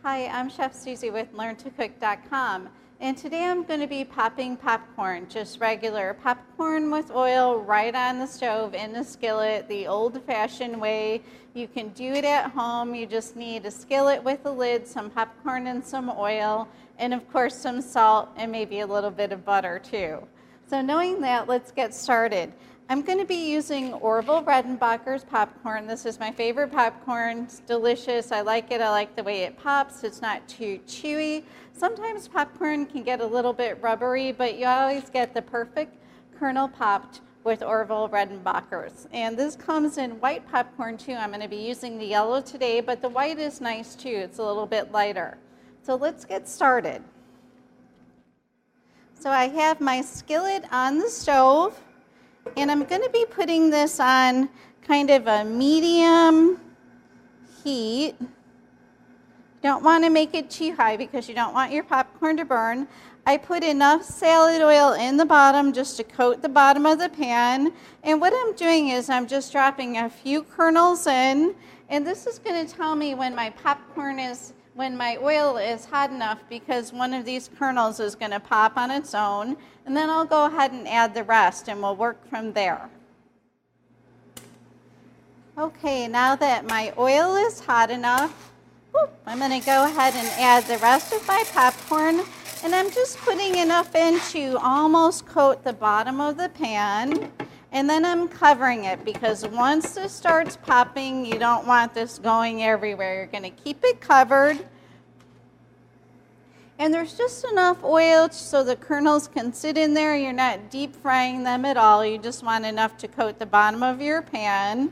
Hi, I'm Chef Susie with LearnToCook.com, and today I'm going to be popping popcorn, just regular popcorn with oil right on the stove in the skillet, the old-fashioned way. You can do it at home. You just need a skillet with a lid, some popcorn and some oil, and of course some salt and maybe a little bit of butter too. So knowing that, let's get started. I'm going to be using Orville Redenbacher's popcorn. This is my favorite popcorn. It's delicious. I like it. I like the way it pops. It's not too chewy. Sometimes popcorn can get a little bit rubbery, but you always get the perfect kernel popped with Orville Redenbacher's. And this comes in white popcorn too. I'm going to be using the yellow today, but the white is nice too. It's a little bit lighter. So let's get started. So I have my skillet on the stove. And I'm going to be putting this on kind of a medium heat. You don't want to make it too high because you don't want your popcorn to burn. I put enough salad oil in the bottom just to coat the bottom of the pan. And what I'm doing is I'm just dropping a few kernels in. And this is going to tell me when my oil is hot enough, because one of these kernels is going to pop on its own, and then I'll go ahead and add the rest and we'll work from there. Okay, now that my oil is hot enough, I'm going to go ahead and add the rest of my popcorn, and I'm just putting enough in to almost coat the bottom of the pan. And then I'm covering it because once this starts popping, you don't want this going everywhere. You're going to keep it covered. And there's just enough oil so the kernels can sit in there. You're not deep frying them at all. You just want enough to coat the bottom of your pan.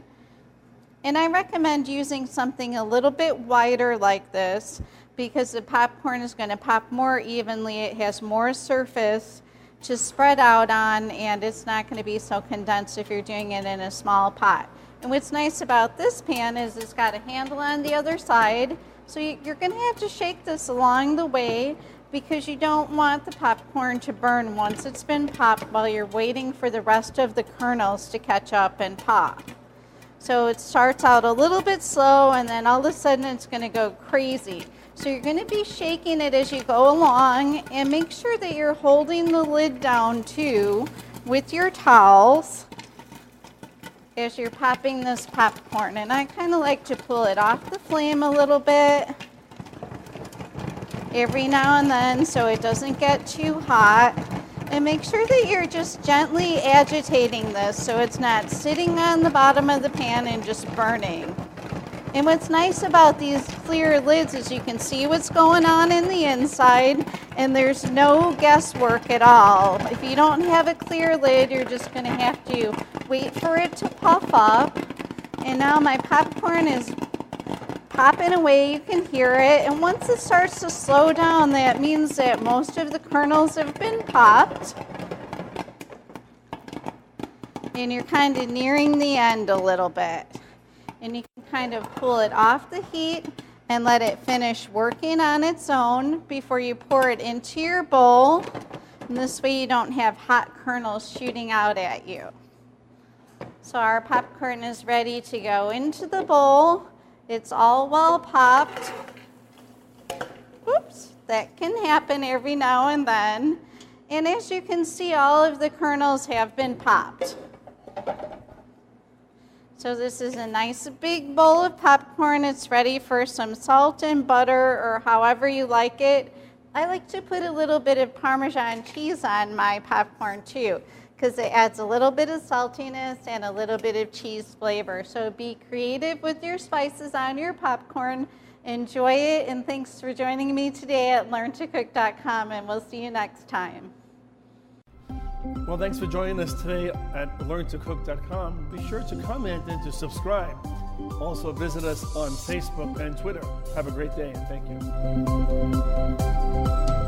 And I recommend using something a little bit wider like this because the popcorn is going to pop more evenly. It has more surface to spread out on, and it's not going to be so condensed if you're doing it in a small pot. And what's nice about this pan is it's got a handle on the other side, so you're going to have to shake this along the way because you don't want the popcorn to burn once it's been popped while you're waiting for the rest of the kernels to catch up and pop. So it starts out a little bit slow, and then all of a sudden it's going to go crazy. So you're going to be shaking it as you go along, and make sure that you're holding the lid down too with your towels as you're popping this popcorn. And I kind of like to pull it off the flame a little bit every now and then so it doesn't get too hot. And make sure that you're just gently agitating this so it's not sitting on the bottom of the pan and just burning. And what's nice about these clear lids is you can see what's going on in the inside, and there's no guesswork at all. If you don't have a clear lid, you're just going to have to wait for it to puff up. And now my popcorn is popping away. You can hear it. And once it starts to slow down, that means that most of the kernels have been popped. And you're kind of nearing the end a little bit. And you can kind of pull it off the heat and let it finish working on its own before you pour it into your bowl. And this way you don't have hot kernels shooting out at you. So our popcorn is ready to go into the bowl. It's all well popped. Oops, that can happen every now and then. And as you can see, all of the kernels have been popped. So this is a nice big bowl of popcorn. It's ready for some salt and butter or however you like it. I like to put a little bit of Parmesan cheese on my popcorn too because it adds a little bit of saltiness and a little bit of cheese flavor. So be creative with your spices on your popcorn. Enjoy it, and thanks for joining me today at LearnToCook.com, and we'll see you next time. Well, thanks for joining us today at LearnToCook.com. Be sure to comment and to subscribe. Also visit us on Facebook and Twitter. Have a great day, and thank you.